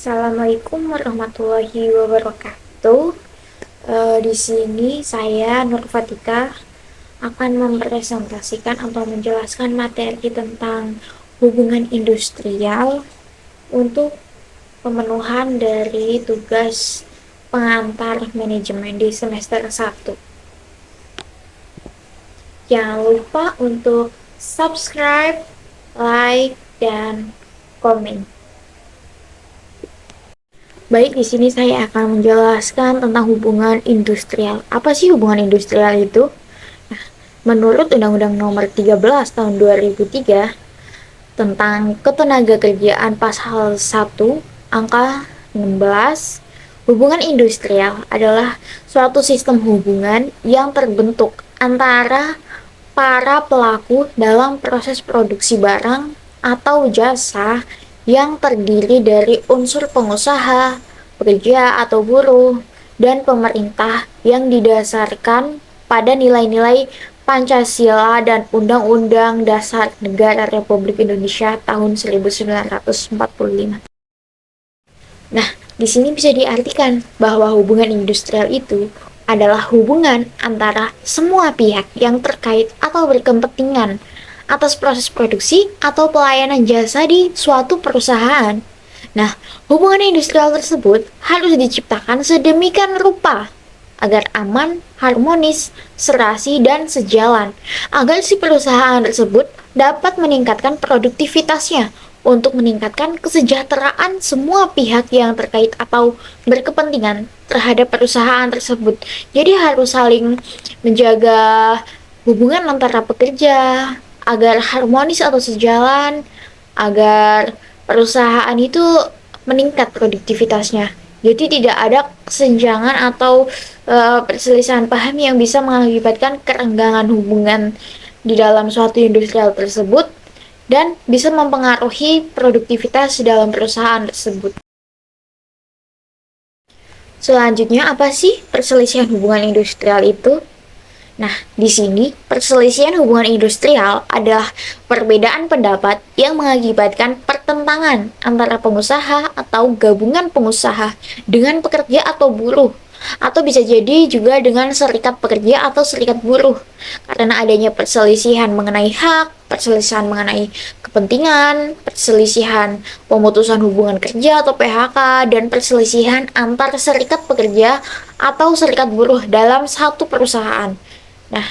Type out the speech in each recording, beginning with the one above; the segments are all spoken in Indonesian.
Assalamualaikum warahmatullahi wabarakatuh. Di sini saya Nur Fatika akan mempresentasikan atau menjelaskan materi tentang hubungan industrial untuk pemenuhan dari tugas pengantar manajemen di semester 1. Jangan lupa untuk subscribe, like, dan komen. Baik, di sini saya akan menjelaskan tentang hubungan industrial. Apa sih hubungan industrial itu? Nah, menurut Undang-Undang Nomor 13 Tahun 2003 tentang Ketenagakerjaan Pasal 1 Angka 16, hubungan industrial adalah suatu sistem hubungan yang terbentuk antara para pelaku dalam proses produksi barang atau jasa yang terdiri dari unsur pengusaha, pekerja atau buruh, dan pemerintah yang didasarkan pada nilai-nilai Pancasila dan Undang-Undang Dasar Negara Republik Indonesia tahun 1945. Nah, di sini bisa diartikan bahwa hubungan industrial itu adalah hubungan antara semua pihak yang terkait atau berkepentingan atas proses produksi atau pelayanan jasa di suatu perusahaan. Nah, hubungan industrial tersebut harus diciptakan sedemikian rupa agar aman, harmonis, serasi, dan sejalan, agar si perusahaan tersebut dapat meningkatkan produktivitasnya untuk meningkatkan kesejahteraan semua pihak yang terkait atau berkepentingan terhadap perusahaan tersebut. Jadi harus saling menjaga hubungan antara pekerja, agar harmonis atau sejalan, agar perusahaan itu meningkat produktivitasnya. Jadi tidak ada kesenjangan atau perselisihan paham yang bisa mengakibatkan kerenggangan hubungan di dalam suatu industrial tersebut dan bisa mempengaruhi produktivitas dalam perusahaan tersebut. Selanjutnya, apa sih perselisihan hubungan industrial itu? Nah, di sini perselisihan hubungan industrial adalah perbedaan pendapat yang mengakibatkan pertentangan antara pengusaha atau gabungan pengusaha dengan pekerja atau buruh, atau bisa jadi juga dengan serikat pekerja atau serikat buruh. Karena adanya perselisihan mengenai hak, perselisihan mengenai kepentingan, perselisihan pemutusan hubungan kerja atau PHK, dan perselisihan antar serikat pekerja atau serikat buruh dalam satu perusahaan. Nah,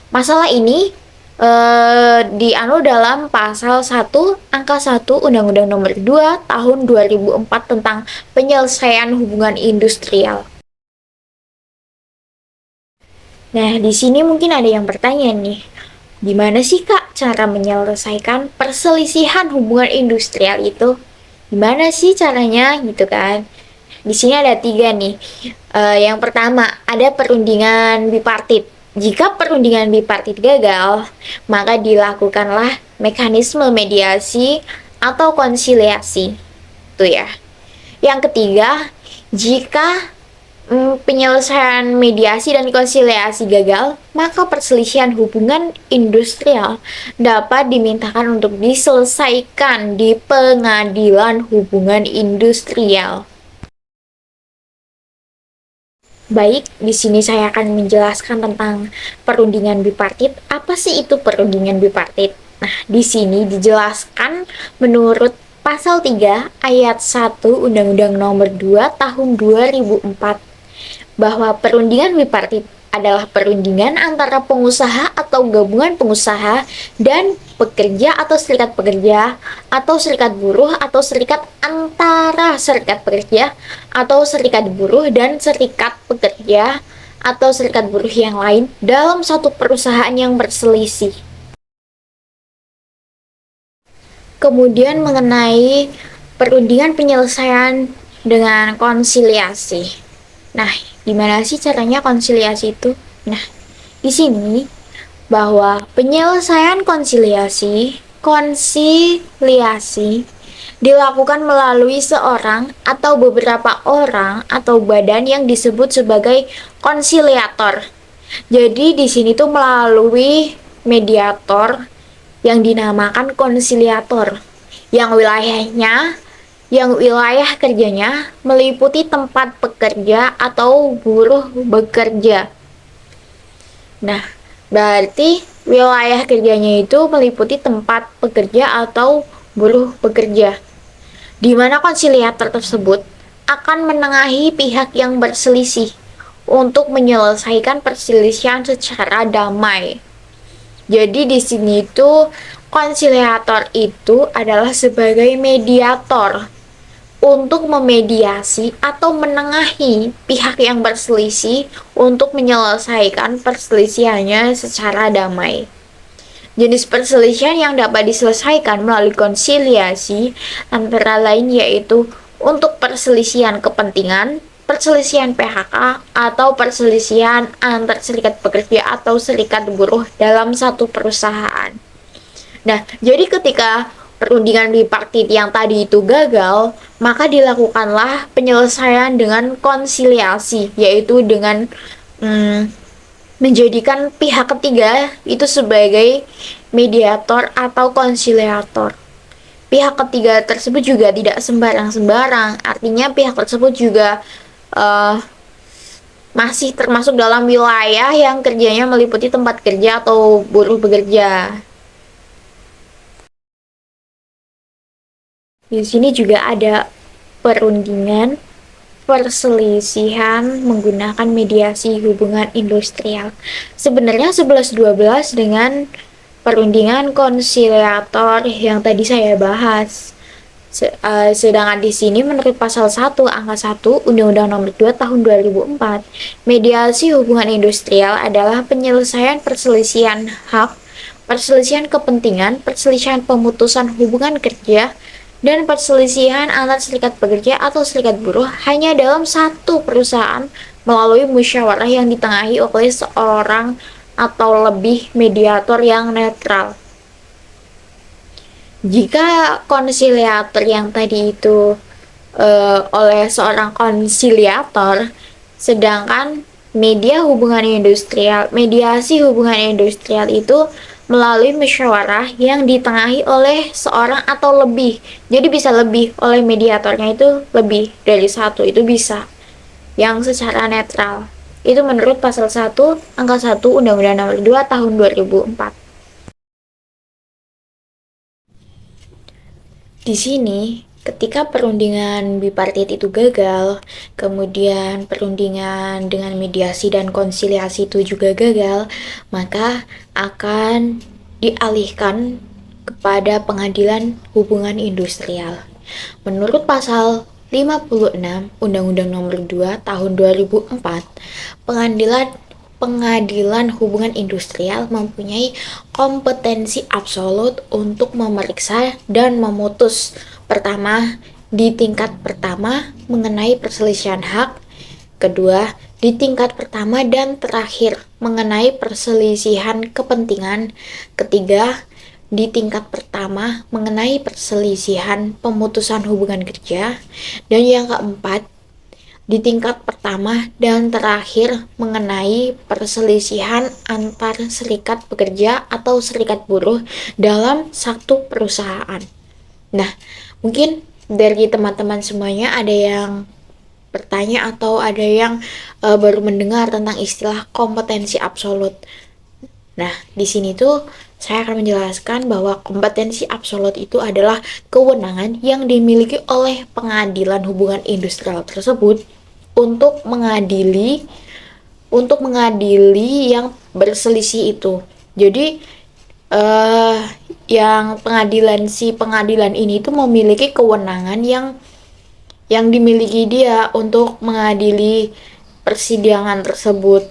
masalah ini dianu dalam pasal 1 angka 1 Undang-Undang Nomor 2 Tahun 2004 tentang penyelesaian hubungan industrial. Nah, di sini mungkin ada yang bertanya nih, gimana sih Kak cara menyelesaikan perselisihan hubungan industrial itu? Gimana sih caranya gitu kan? Di sini ada 3 nih. Yang pertama, ada perundingan bipartit. Jika perundingan bipartit gagal, maka dilakukanlah mekanisme mediasi atau konsiliasi. Itu ya. Yang ketiga, jika penyelesaian mediasi dan konsiliasi gagal, maka perselisihan hubungan industrial dapat dimintakan untuk diselesaikan di pengadilan hubungan industrial. Baik, di sini saya akan menjelaskan tentang perundingan bipartit. Apa sih itu perundingan bipartit? Nah, di sini dijelaskan menurut Pasal 3 Ayat 1 Undang-Undang Nomor 2 Tahun 2004 bahwa perundingan bipartit adalah perundingan antara pengusaha atau gabungan pengusaha dan pekerja atau serikat pekerja atau serikat buruh atau serikat antara serikat pekerja atau serikat buruh dan serikat pekerja atau serikat buruh yang lain dalam satu perusahaan yang berselisih. Kemudian mengenai perundingan penyelesaian dengan konsiliasi. Nah, gimana sih caranya konsiliasi itu? Nah, di sini bahwa penyelesaian konsiliasi dilakukan melalui seorang atau beberapa orang atau badan yang disebut sebagai konsiliator. Jadi di sini tuh melalui mediator yang dinamakan konsiliator yang wilayahnya yang wilayah kerjanya meliputi tempat pekerja atau buruh bekerja. Nah, berarti wilayah kerjanya itu meliputi tempat pekerja atau buruh bekerja, di mana konsiliator tersebut akan menengahi pihak yang berselisih untuk menyelesaikan perselisihan secara damai. Jadi di sini tuh konsiliator itu adalah sebagai mediator untuk memediasi atau menengahi pihak yang berselisih untuk menyelesaikan perselisihannya secara damai. Jenis perselisihan yang dapat diselesaikan melalui konsiliasi antara lain yaitu untuk perselisihan kepentingan, perselisihan PHK, atau perselisihan antar serikat pekerja atau serikat buruh dalam satu perusahaan. Nah, jadi ketika perundingan bipartit yang tadi itu gagal, maka dilakukanlah penyelesaian dengan konsiliasi, yaitu dengan menjadikan pihak ketiga itu sebagai mediator atau konsiliator. Pihak ketiga tersebut juga tidak sembarang-sembarang, artinya pihak tersebut juga masih termasuk dalam wilayah yang kerjanya meliputi tempat kerja atau buruh bekerja. Di sini juga ada perundingan perselisihan menggunakan mediasi hubungan industrial. Sebenarnya 11-12 dengan perundingan konsiliator yang tadi saya bahas. Sedangkan di sini menurut pasal 1 angka 1 Undang-Undang Nomor 2 Tahun 2004, mediasi hubungan industrial adalah penyelesaian perselisihan hak, perselisihan kepentingan, perselisihan pemutusan hubungan kerja, dan perselisihan antar serikat pekerja atau serikat buruh hanya dalam satu perusahaan melalui musyawarah yang ditengahi oleh seorang atau lebih mediator yang netral. Jika konsiliator yang tadi itu oleh seorang konsiliator, sedangkan mediasi hubungan industrial itu melalui musyawarah yang ditengahi oleh seorang atau lebih. Jadi bisa lebih, oleh mediatornya itu lebih dari satu, itu bisa. Yang secara netral. Itu menurut pasal 1 angka 1 Undang-Undang Nomor 2 Tahun 2004. Di sini, ketika perundingan bipartit itu gagal, kemudian perundingan dengan mediasi dan konsiliasi itu juga gagal, maka akan dialihkan kepada pengadilan hubungan industrial. Menurut pasal 56 Undang-Undang Nomor 2 Tahun 2004, pengadilan hubungan industrial mempunyai kompetensi absolut untuk memeriksa dan memutus pertama, di tingkat pertama mengenai perselisihan hak, kedua, di tingkat pertama dan terakhir mengenai perselisihan kepentingan, ketiga, di tingkat pertama mengenai perselisihan pemutusan hubungan kerja, dan yang keempat, di tingkat pertama dan terakhir mengenai perselisihan antar serikat pekerja atau serikat buruh dalam satu perusahaan. Nah, mungkin dari teman-teman semuanya ada yang bertanya atau ada yang baru mendengar tentang istilah kompetensi absolut. Nah, di sini tuh saya akan menjelaskan bahwa kompetensi absolut itu adalah kewenangan yang dimiliki oleh pengadilan hubungan industrial tersebut untuk mengadili yang berselisih itu. Jadi yang pengadilan ini tuh memiliki kewenangan yang dimiliki dia untuk mengadili persidangan tersebut.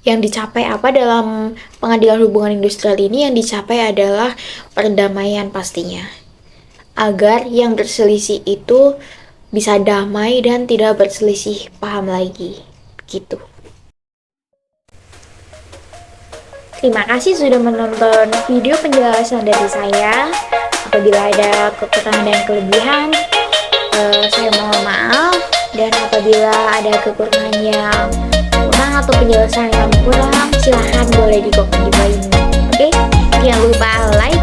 Yang dicapai apa dalam pengadilan hubungan industrial ini? Yang dicapai adalah perdamaian pastinya, agar yang berselisih itu bisa damai dan tidak berselisih paham lagi gitu. Terima kasih sudah menonton video penjelasan dari saya. Apabila ada kekurangan dan kelebihan, saya mohon maaf. Dan apabila ada kekurangan yang kurang atau penjelasan yang kurang, silahkan boleh dikomen di bawah ini. Oke, jangan lupa like,